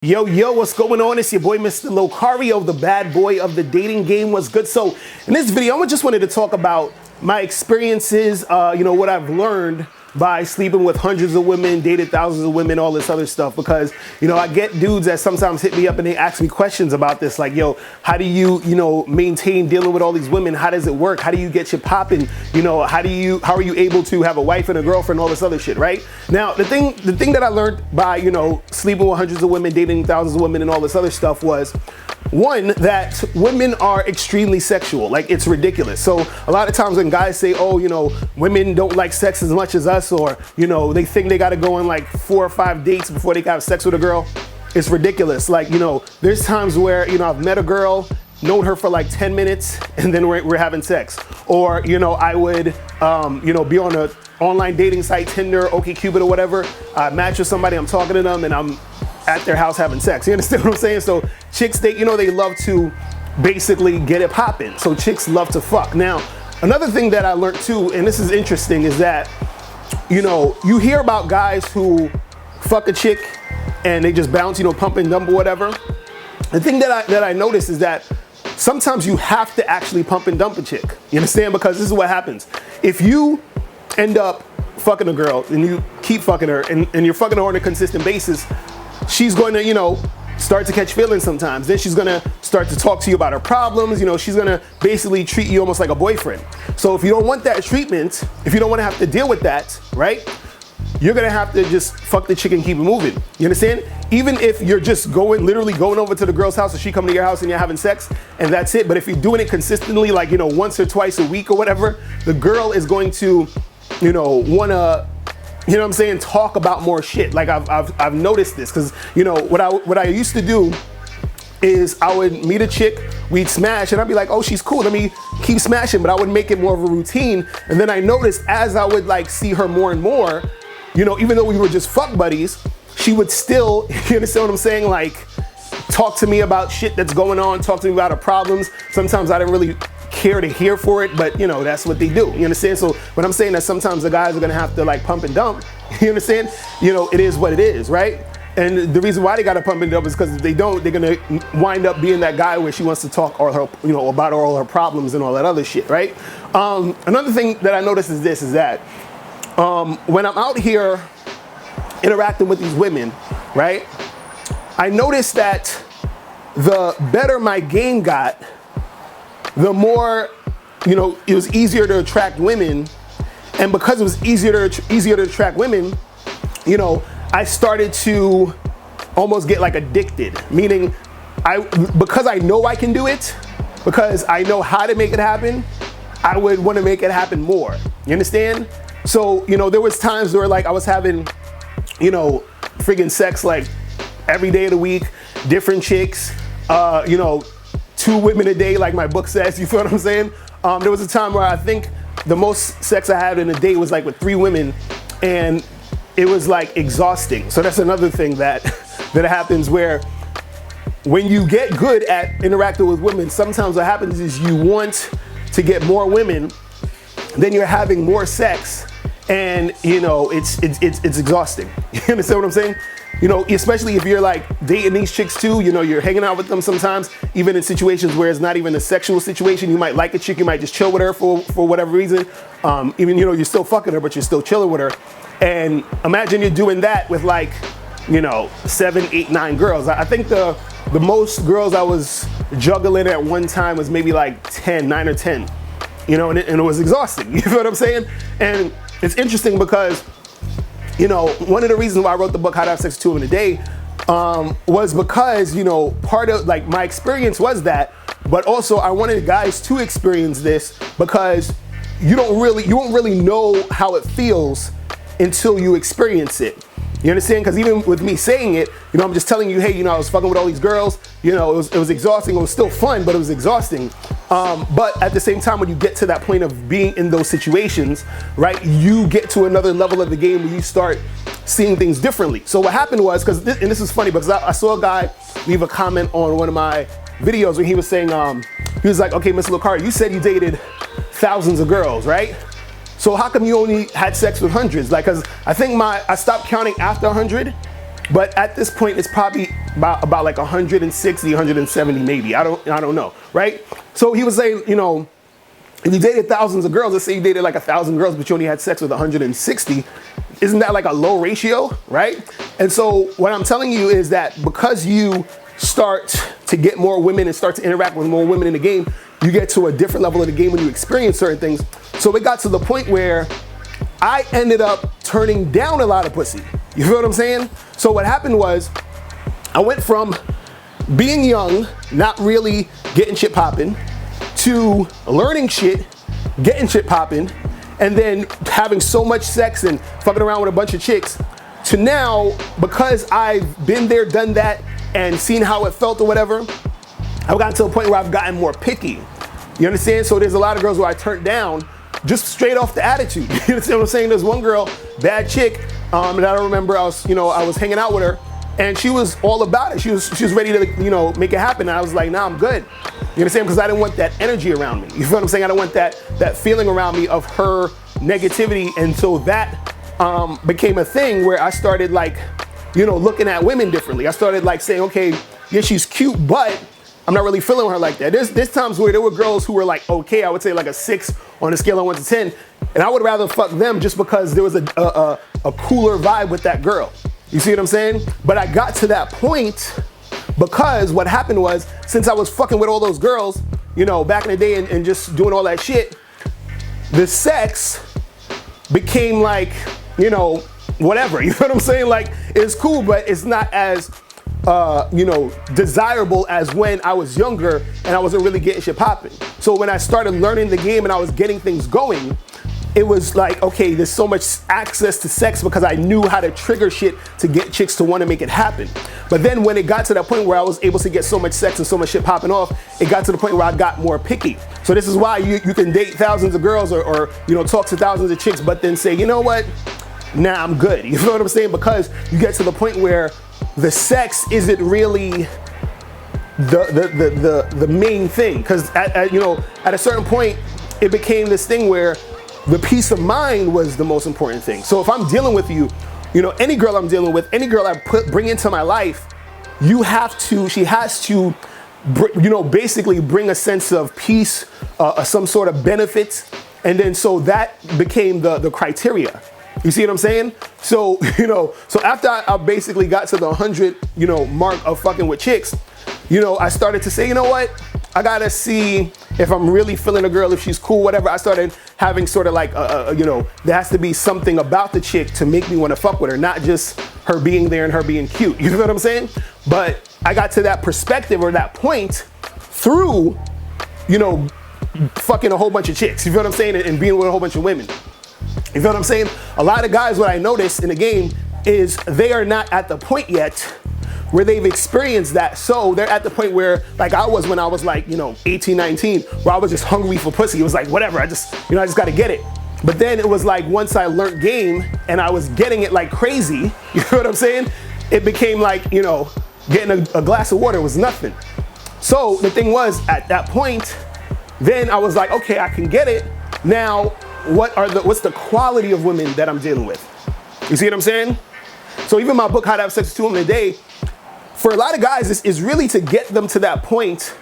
Yo, what's going on? It's your boy, Mr. Locario, the bad boy of the dating game. What's good? So in this video, I just wanted to talk about my experiences, what I've learned by sleeping with hundreds of women, dated thousands of women, all this other stuff. Because, I get dudes that sometimes hit me up and they ask me questions about this. Like, yo, how do you, maintain dealing with all these women? How does it work? How do you get your popping? How are you able to have a wife and a girlfriend, all this other shit, right? Now, the thing that I learned by, sleeping with hundreds of women, dating thousands of women and all this other stuff was, one, that women are extremely sexual. Like, it's ridiculous. So a lot of times when guys say, oh, women don't like sex as much as us, or, they think they got to go on like 4 or 5 dates before they can have sex with a girl, it's ridiculous. Like, there's times where, I've met a girl, known her for like 10 minutes, and then we're having sex. Or, I would, be on a online dating site, Tinder, OkCupid or whatever, match with somebody, I'm talking to them, and I'm at their house having sex. You understand what I'm saying? So chicks, they love to basically get it popping. So chicks love to fuck. Now, another thing that I learned too, and this is interesting, is that, you hear about guys who fuck a chick and they just bounce, pump and dump or whatever. The thing that I noticed is that sometimes you have to actually pump and dump a chick. You understand? Because this is what happens. If you end up fucking a girl and you keep fucking her and you're fucking her on a consistent basis, she's going to, start to catch feelings sometimes. Then she's going to start to talk to you about her problems. She's going to basically treat you almost like a boyfriend. So if you don't want that treatment, if you don't want to have to deal with that, right, you're going to have to just fuck the chick and keep it moving. You understand? Even if you're just literally going over to the girl's house, or she coming to your house and you're having sex and that's it. But if you're doing it consistently, like, once or twice a week or whatever, the girl is going to, want to, talk about more shit. Like I've noticed this, because what I used to do is I would meet a chick, we'd smash, and I'd be like, oh, she's cool, let me keep smashing. But I would make it more of a routine. And then I noticed as I would like see her more and more, even though we were just fuck buddies, she would still, you understand what I'm saying? Like, talk to me about shit that's going on, talk to me about her problems. Sometimes I didn't really care to hear for it, but that's what they do. You understand? So when I'm saying that sometimes the guys are gonna have to like pump and dump, you understand? It is what it is, right? And the reason why they gotta pump and dump is because if they don't, they're gonna wind up being that guy where she wants to talk all her, about all her problems and all that other shit, right? Another thing that I noticed is this, is that when I'm out here interacting with these women, right, I noticed that the better my game got, the more, it was easier to attract women. And because it was easier to attract women, I started to almost get like addicted. Meaning, because I know I can do it, because I know how to make it happen, I would want to make it happen more. You understand? So, there was times where like I was having, friggin' sex like every day of the week, different chicks, 2 women a day, like my book says, you feel what I'm saying? There was a time where I think the most sex I had in a day was like with 3 women, and it was like exhausting. So that's another thing that happens, where when you get good at interacting with women, sometimes what happens is you want to get more women, then you're having more sex, and it's exhausting. You understand what I'm saying? Especially if you're like dating these chicks too, you're hanging out with them sometimes, even in situations where it's not even a sexual situation. You might like a chick, you might just chill with her for whatever reason. Even, you're still fucking her, but you're still chilling with her. And imagine you're doing that with like, 7, 8, 9 girls. I think the most girls I was juggling at one time was maybe like 9 or 10, and it was exhausting. You feel what I'm saying? And it's interesting because, one of the reasons why I wrote the book, How to Have Sex with 2 Women a Day, was because, part of like my experience was that, but also I wanted guys to experience this, because you won't really know how it feels until you experience it. You understand? Because even with me saying it, I'm just telling you, hey, I was fucking with all these girls, it was exhausting. It was still fun, but it was exhausting. But at the same time, when you get to that point of being in those situations, right, you get to another level of the game where you start seeing things differently. So what happened was, and this is funny, because I saw a guy leave a comment on one of my videos where he was saying, he was like, okay, Mr. Locario, you said you dated thousands of girls, right? So how come you only had sex with hundreds? Like, cause I think I stopped counting after 100, but at this point it's probably about like 160, 170 maybe. I don't know, right? So he was saying, you know, if you dated thousands of girls, let's say you dated like 1,000 girls, but you only had sex with 160, isn't that like a low ratio, right? And so what I'm telling you is that because you start to get more women and start to interact with more women in the game, you get to a different level of the game when you experience certain things. So it got to the point where I ended up turning down a lot of pussy. You feel what I'm saying? So what happened was I went from being young, not really getting shit popping, to learning shit, getting shit popping, and then having so much sex and fucking around with a bunch of chicks, to now, because I've been there, done that, and seen how it felt or whatever, I've gotten to a point where I've gotten more picky. You understand? So there's a lot of girls who I turned down just straight off the attitude. You understand what I'm saying? There's one girl, bad chick, that I remember I was hanging out with her, and she was all about it. She was ready to, you know, make it happen. And I was like, nah, I'm good. You understand? Because I didn't want that energy around me. You feel what I'm saying? I don't want that feeling around me of her negativity. And so that became a thing where I started like, you know, looking at women differently. I started like saying, okay, yeah, she's cute, but I'm not really feeling her like that. There's times where there were girls who were like, okay, I would say like a 6 on a scale of 1 to 10. And I would rather fuck them just because there was a cooler vibe with that girl. You see what I'm saying? But I got to that point because what happened was, since I was fucking with all those girls, you know, back in the day and just doing all that shit, the sex became like, you know, whatever. You know what I'm saying? Like, it's cool, but it's not as, you know, desirable as when I was younger and I wasn't really getting shit popping. So when I started learning the game and I was getting things going, it was like, okay, there's so much access to sex because I knew how to trigger shit to get chicks to want to make it happen. But then when it got to that point where I was able to get so much sex and so much shit popping off, it got to the point where I got more picky. So this is why you can date thousands of girls or you know, talk to thousands of chicks, but then say, you know what? Nah, I'm good. You know what I'm saying? Because you get to the point where the sex isn't really the main thing. Because you know, at a certain point, it became this thing where the peace of mind was the most important thing. So if I'm dealing with you, you know, any girl I'm dealing with, any girl I bring into my life, she has to, you know, basically bring a sense of peace, some sort of benefits. And then so that became the criteria. You see what I'm saying? So, you know, so after I basically got to the 100, you know, mark of fucking with chicks, you know, I started to say, you know what? I gotta see if I'm really feeling a girl, if she's cool, whatever. I started having sort of like, you know, there has to be something about the chick to make me want to fuck with her, not just her being there and her being cute. You know what I'm saying? But I got to that perspective or that point through, you know, fucking a whole bunch of chicks. You feel what I'm saying? And being with a whole bunch of women. You feel what I'm saying? A lot of guys, what I noticed in the game is they are not at the point yet where they've experienced that. So they're at the point where, like I was when I was like, you know, 18, 19, where I was just hungry for pussy. It was like, whatever, I just gotta get it. But then it was like, once I learned game and I was getting it like crazy, you know what I'm saying? It became like, you know, getting a glass of water was nothing. So the thing was, at that point, then I was like, okay, I can get it. Now, what's the quality of women that I'm dealing with? You see what I'm saying? So even my book, How to Have Sex with 2 Women a Day, for a lot of guys, this is really to get them to that point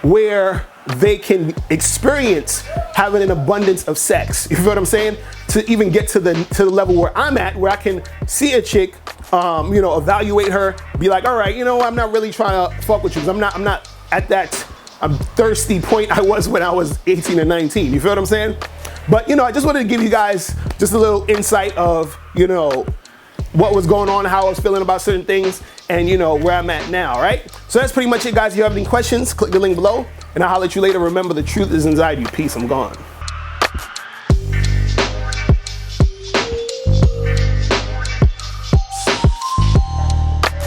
where they can experience having an abundance of sex. You feel what I'm saying? To even get to the level where I'm at, where I can see a chick, you know, evaluate her, be like, all right, you know, I'm not really trying to fuck with you, because I'm not at that thirsty point I was when I was 18 and 19. You feel what I'm saying? But, you know, I just wanted to give you guys just a little insight of, you know, what was going on, how I was feeling about certain things, and, you know, where I'm at now, right? So that's pretty much it, guys. If you have any questions, click the link below, and I'll holler at you later. Remember, the truth is inside you. Peace. I'm gone.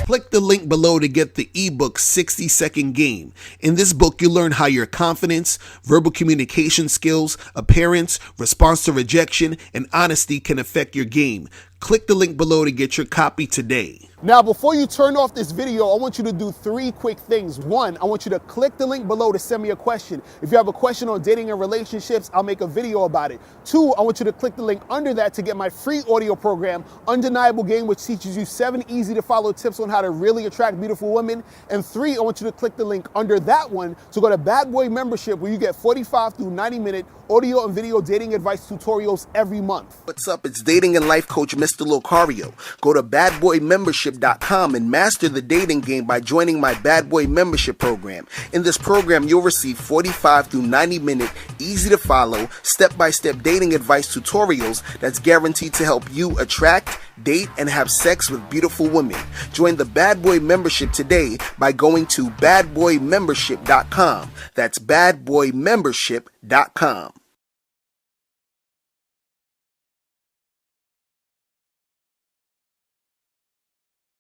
Click the link below to get the ebook 60-Second Game. In this book, you'll learn how your confidence, verbal communication skills, appearance, response to rejection, and honesty can affect your game. Click the link below to get your copy today. Now, before you turn off this video, I want you to do 3 quick things. 1, I want you to click the link below to send me a question. If you have a question on dating and relationships, I'll make a video about it. 2, I want you to click the link under that to get my free audio program, Undeniable Game, which teaches you 7 easy to follow tips on how to really attract beautiful women. And 3, I want you to click the link under that one to go to Bad Boy Membership, where you get 45 through 90-minute audio and video dating advice tutorials every month. What's up? It's dating and life coach Mr. Locario. Go to badboymembership.com and master the dating game by joining my Bad Boy Membership program. In this program, you'll receive 45 through 90-minute, easy to follow, step-by-step dating advice tutorials that's guaranteed to help you attract, date, and have sex with beautiful women. Join the Bad Boy Membership today by going to badboymembership.com. That's badboymembership.com.